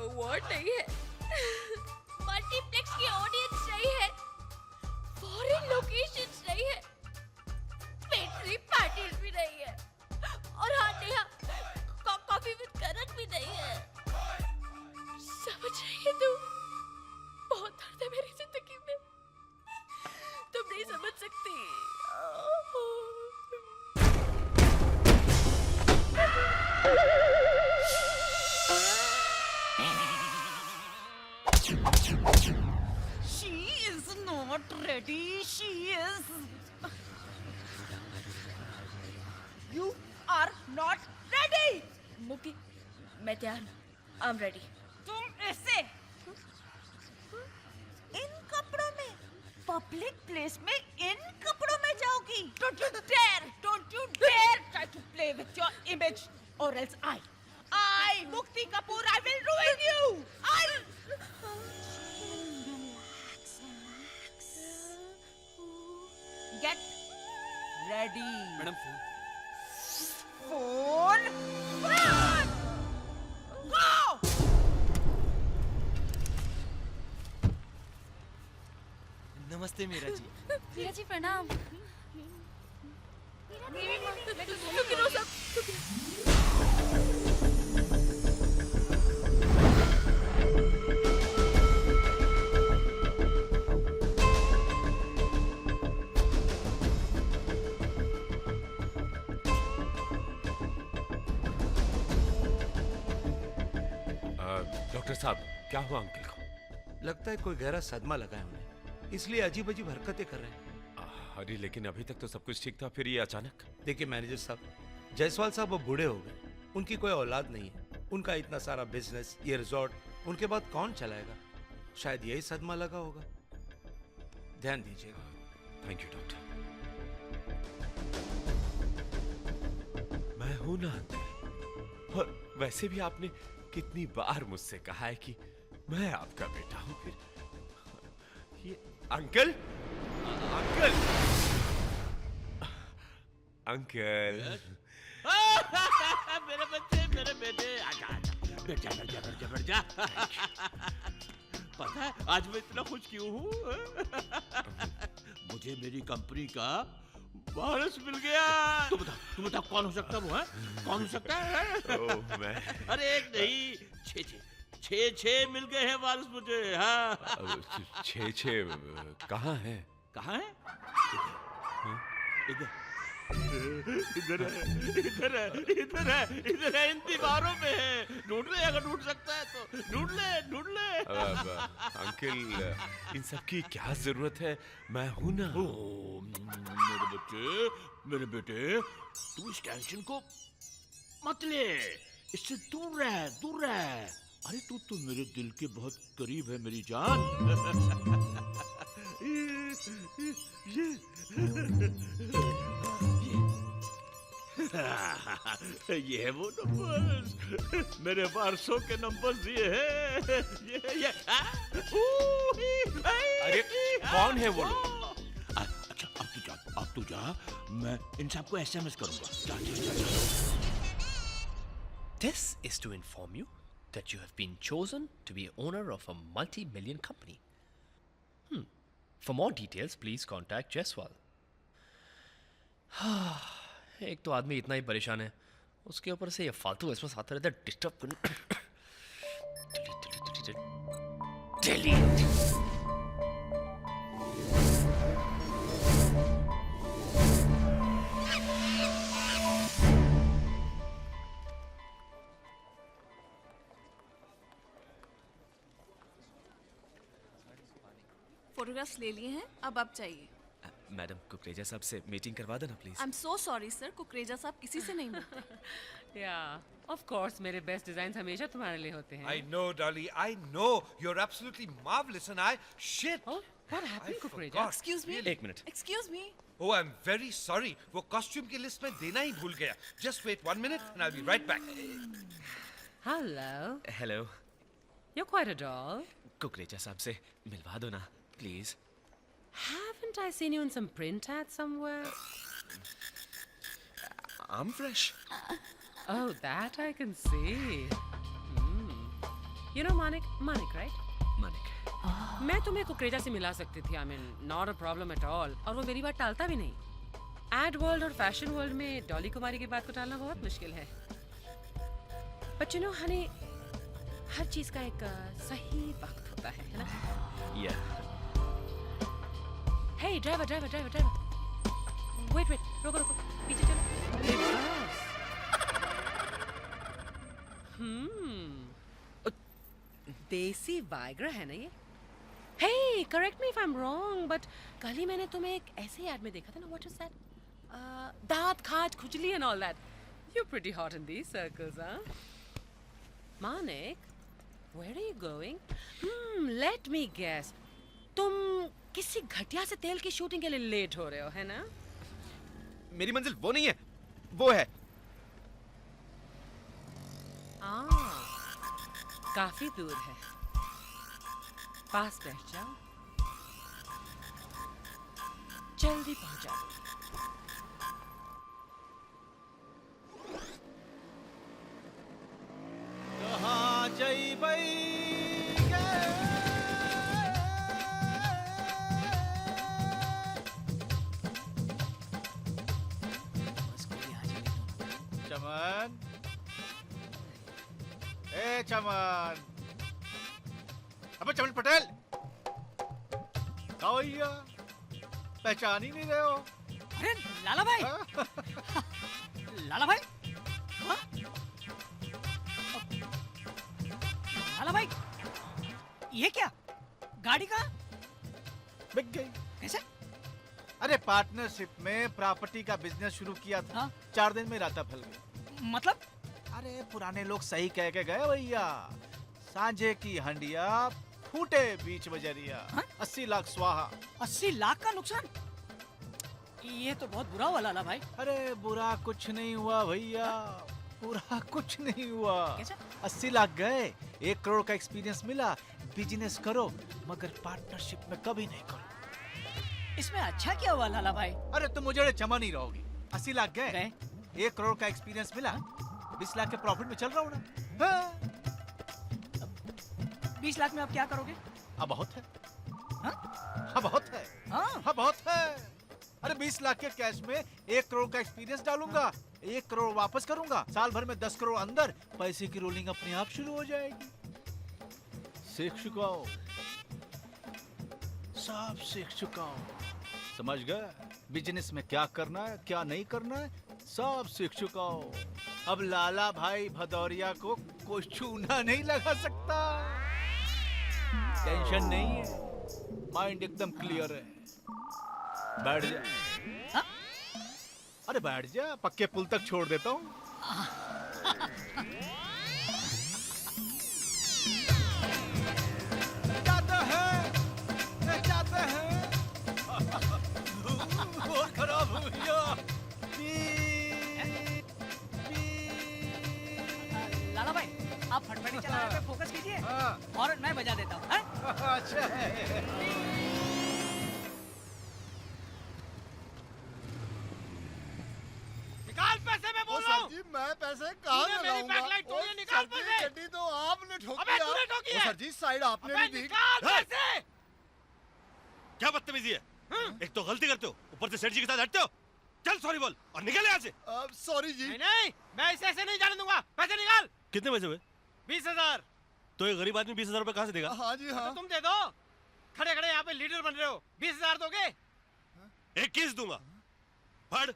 Award नहीं है, multiplex की ऑडियंस नहीं है, फॉरेन लोकेशंस नहीं है, पेट्री पार्टीज भी नहीं है, और हाँ नेहा, कॉफी विद करण भी नहीं है। समझ रही है तू? बहुत दर्द है मेरी जिंदगी में, तुम नहीं समझ सकती। She is not ready. She is. You are not ready. मुक्ति, मैं तैयार हूँ। I'm ready. तुम ऐसे इन कपड़ों में पब्लिक प्लेस में इन कपड़ों में जाओगी? Don't you dare try to play with your image, or else I, Mukti Kapoor, I will ruin you. Get ready. Madam Phone. Go. नमस्ते मीरा जी। मीरा जी प्रणाम। डॉक्टर साहब, क्या हुआ अंकल को? लगता है कोई गहरा सदमा लगा है उन्हें, इसलिए अजीब अजीब हरकतें कर रहे हैं। अरे लेकिन अभी तक तो सब कुछ ठीक था, फिर ये अचानक। देखिए मैनेजर साहब, जायसवाल साहब वो बूढ़े हो गए, उनकी कोई औलाद नहीं है, उनका इतना सारा बिजनेस, ये रिजॉर्ट, उनके बाद कौन चलाएगा? शायद यही सदमा लगा होगा। ध्यान दीजिएगा। Thank you doctor. मैं हूं ना अंकल, और वैसे भी आपने कितनी बार मुझसे कहा है कि मैं आपका बेटा हूं। फिर ये अंकल अंकल अंकल मेरे बच्चे, मेरे बेटे, आजा आजा, बैठ जा बैठ जा बैठ जा बैठ जा। पता है आज मैं इतना खुश क्यों हूँ? मुझे मेरी कंपनी का वारिस मिल गया। तुम बता कौन हो सकता है वो? है कौन हो सकता है? ओह, मैं अरे एक नहीं, छह मिल गए हैं वारिस मुझे। हाँ छः कहाँ है? कहाँ है? इधर इधर है, इधर है, इधर है, इधर है, इन दीवारों में है। ढूंढ ले, अगर ढूंढ सकता है तो ढूंढ ले, ढूंढ ले। अंकल, इन सब की क्या जरूरत है? मैं हूं ना। ओ, मेरे बेटे, तू इस टेंशन को मत ले, इससे दूर रह, दूर रह। अरे तू तो मेरे दिल के बहुत करीब है मेरी जान। ये है वो नंबर, मेरे वारसों के नंबर ये है। ये अरे कौन है वो लोग? अच्छा अब तू जा, मैं इन सबको एसएमएस करूंगा। जा। This is to inform you that you have been chosen to be owner of a multi-million company. For more details, please contact Jaiswal. एक तो आदमी इतना ही परेशान है, उसके ऊपर से ये फालतू एसएमएस आते रहता है, डिस्टर्ब करने। डिलीट। फोटोग्राफ्स ले लिए हैं, अब आप चाहिए। मैडम, कुकरेजा साहब से मीटिंग करवा देना please. I am so sorry sir, Kukreja साहब किसी से नहीं मिलते। Yeah, of course, मेरे best designs हमेशा तुम्हारे लिए होते हैं। I know, Dolly, I know. You're absolutely marvelous and shit. Oh, what happened, I Kukreda? forgot. Excuse me. एक minute. Excuse me. Oh, I'm very sorry. वो कॉस्ट्यूम की list में देना ही भूल गया. Just wait 1 minute and I'll be right back. Hello, hello, you're quite a doll. Kukreja साहब से मिलवा दो ना please. Haven't I seen you in some print ad somewhere? I'm fresh. Oh, that I can see. You know Manik? Manik, right? Manik मैं तुम्हें कुकरेजा से मिला सकती थी. I mean, not a problem at all. और वो मेरी बात टालता भी नहीं. एड वर्ल्ड और फैशन वर्ल्ड में डॉली कुमारी की बात को टालना बहुत मुश्किल है. बट यू नो हनी, हर चीज का एक सही वक्त होता है ना? या हे ड्राइवर. वेट, रुको. पीछे चलो. देसी वाइग्रा है ना ये? Hey, correct me if I am wrong, but कल ही मैंने तुम्हें एक ऐसे ऐड में देखा था ना. What is that? दांत खाज खुजली and all that. You are pretty hot in these circles, huh? Manik, where are you going? Let me guess. तुम किसी घटिया से तेल की शूटिंग के लिए लेट हो रहे हो, है ना? मेरी मंजिल वो नहीं है, वो है. काफी दूर है. पास बैठ जाओ. जल्दी पहुंचाओ. कहाँ जइबै गे? चमन, ए चमन, अबे चमन पटेल, कहाँ भैया? पहचान ही नहीं रहे हो? अरे लाला भाई, लाला भाई, हाँ? लाला भाई, ये क्या? गाड़ी कहाँ? बिक गई. कैसे? अरे पार्टनरशिप में प्रॉपर्टी का बिजनेस शुरू किया था. हाँ? 4 दिन में राता फैल गई. मतलब? अरे पुराने लोग सही कह के गए भैया. सांझे की हंडिया फूटे बीच बजरिया. हाँ? 80 लाख स्वाहा. 80 लाख का नुकसान? ये तो बहुत बुरा हुआ लाला भाई. अरे बुरा कुछ नहीं हुआ भैया, बुरा कुछ नहीं हुआ. कैसे? 80 लाख गए, 1 करोड़ का एक्सपीरियंस मिला. बिजनेस करो मगर पार्टनरशिप में कभी नहीं करो. इसमें अच्छा क्या हुआ लाला भाई? अरे तुम मुझे जमा नहीं रहोगी. 80 लाख गए, गए? 1 करोड़ का एक्सपीरियंस मिला. 20 लाख के प्रॉफिट में चल रहा हूँ ना. हाँ? 20 लाख में आप क्या करोगे? हाँ बहुत है. हाँ? हाँ बहुत है. हाँ? हाँ बहुत है. अरे 20 लाख के कैश में 1 करोड़ का एक्सपीरियंस डालूंगा. 1 करोड़ वापस करूंगा. साल भर में 10 करोड़ अंदर. पैसे की रोलिंग अपने आप शुरू हो जाएगी. सीख चुका हूं, सब सीख चुका हूं. समझ गए बिजनेस में क्या करना है क्या नहीं करना है, सब सीख चुका हूं. अब लाला भाई भदौरिया को कोई चूना नहीं लगा सकता. टेंशन नहीं है, माइंड एकदम क्लियर है. बैठ जा. हाँ? अरे बैठ जा, पक्के पुल तक छोड़ देता हूँ. जाते हैं. बहुत खराब हो गया. लाला भाई, आप फटफटी चला रहे थे, फोकस कीजिए. हाँ. और मैं बजा देता हूँ. हाँ? अच्छा है. निकाल पैसे मैं बोल रहा हूँ. जी मैं पैसे कहाँ तूने से मेरी लाऊंगा? बैकलाइट तोड़ी है, ओ, निकाल सर जी, पैसे. गड्डी तो आपने ठोकी. अबे तूने ठोकी है. सर जी साइड आपने अबे नहीं दी. निकाल पैसे. क्या बदतमीजी है? एक तो गलती करते हो, ऊपर से सेठ जी के साथ हटते हो. चल सॉरी बोल और निकल यहाँ से. सॉरी जी. नहीं, मैं इसे ऐसे नहीं जाने दूंगा. पैसे निकाल. कितने पैसे हुए? 20,000. तो ये गरीब आदमी 20,000 रुपए कहाँ से देगा? हाँ जी हाँ. तो तुम दे दो. खड़े खड़े यहाँ पे लीडर बन रहे हो. 20,000 दोगे? 21 दूंगा. फड़.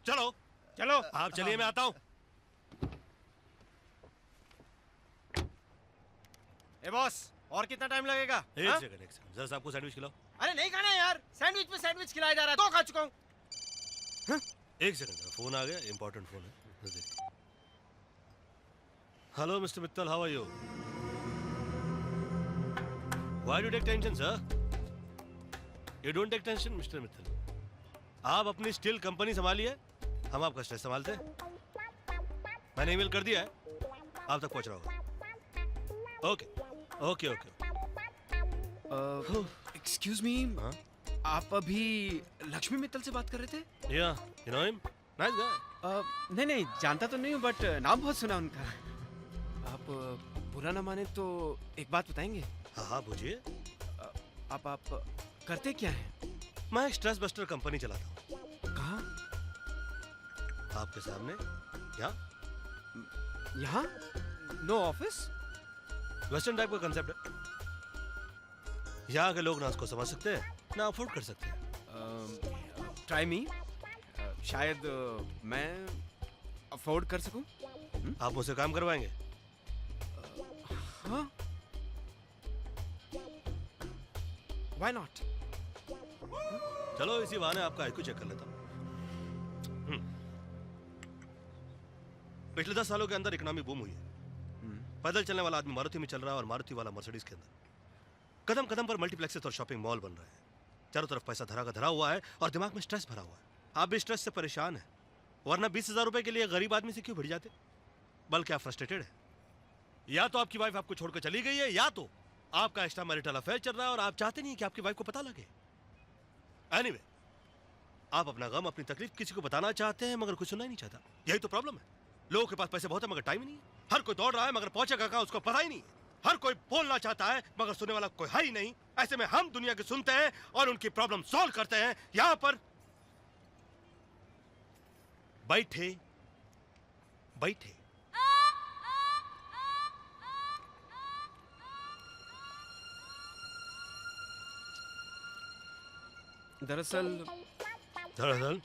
चलो चलो. आप चलिए, मैं आता हूँ. ए बॉस, और कितना टाइम लगेगा? एक हाँ? सेकंड जरा साहब को सैंडविच खिलाओ. अरे नहीं खाना है यार. सैंडविच पे सैंडविच खिलाया जा रहा है. 2 खा चुका हूँ. एक सेकंड, फोन आ गया, इंपॉर्टेंट फोन है. Hello mister Mittal, how are you? Why do take tension sir? You don't take tension mister Mittal. आप अपनी स्टील कंपनी संभालिए, हम आपका स्ट्रेस संभालते हैं. मैंने ईमेल कर दिया है, आप तक पहुंच रहा होगा. Okay okay okay. Excuse me, हाँ? आप अभी लक्ष्मी मित्तल से बात कर रहे थे? या you know him, nice guy. नहीं जानता तो नहीं हूँ, बट नाम बहुत सुना उनका. आप बुरा ना माने तो एक बात बताएंगे? हाँ हाँ पूछिए। आप करते क्या हैं? मैं एक स्ट्रेस बस्टर कंपनी चलाता हूँ। कहाँ? आपके सामने, यहाँ। यहाँ? No office? वेस्टर्न टाइप का कंसेप्ट है। यहाँ के लोग ना उसको समझ सकते हैं ना अफोर्ड कर सकते हैं। Try me. शायद मैं अफोर्ड कर सकूं। आप मुझसे काम करवाएंगे? हाँ। Why not? चलो इसी बहाने आपका आईक्यू चेक कर लेता हूँ। पिछले 10 सालों के अंदर इकोनॉमी बूम हुई है। पैदल चलने वाला आदमी मारुति में चल रहा है और मारुति वाला मर्सिडीज के अंदर। कदम कदम पर मल्टीप्लेक्सेस और शॉपिंग मॉल बन रहे हैं। चारों तरफ पैसा धरा का धरा हुआ है और दिमाग में स्ट्रेस भरा हुआ है। आप भी स्ट्रेस से परेशान हैं, वरना 20,000 रुपए के लिए गरीब आदमी से क्यों भिड़ जाते? बल्कि आप फ्रस्ट्रेटेड हैं। या तो आपकी वाइफ आपको छोड़कर चली गई है, या तो आपका एक्स्ट्रा मैरिटल अफेयर चल रहा है और आप चाहते नहीं कि आपकी वाइफ को पता लगे। एनीवे, आप अपना गम, अपनी तकलीफ किसी को बताना चाहते हैं मगर कुछ सुनना ही नहीं चाहता। यही तो प्रॉब्लम है। लोगों के पास पैसे बहुत है मगर टाइम ही नहीं है। हर कोई दौड़ रहा है मगर पहुंचेगा कहां उसको पता ही नहीं है। हर कोई बोलना चाहता है मगर सुनने वाला कोई है ही नहीं। ऐसे में हम दुनिया की सुनते हैं और उनकी प्रॉब्लम सॉल्व करते हैं। यहां पर बैठे बैठे। दरअसल दरअसल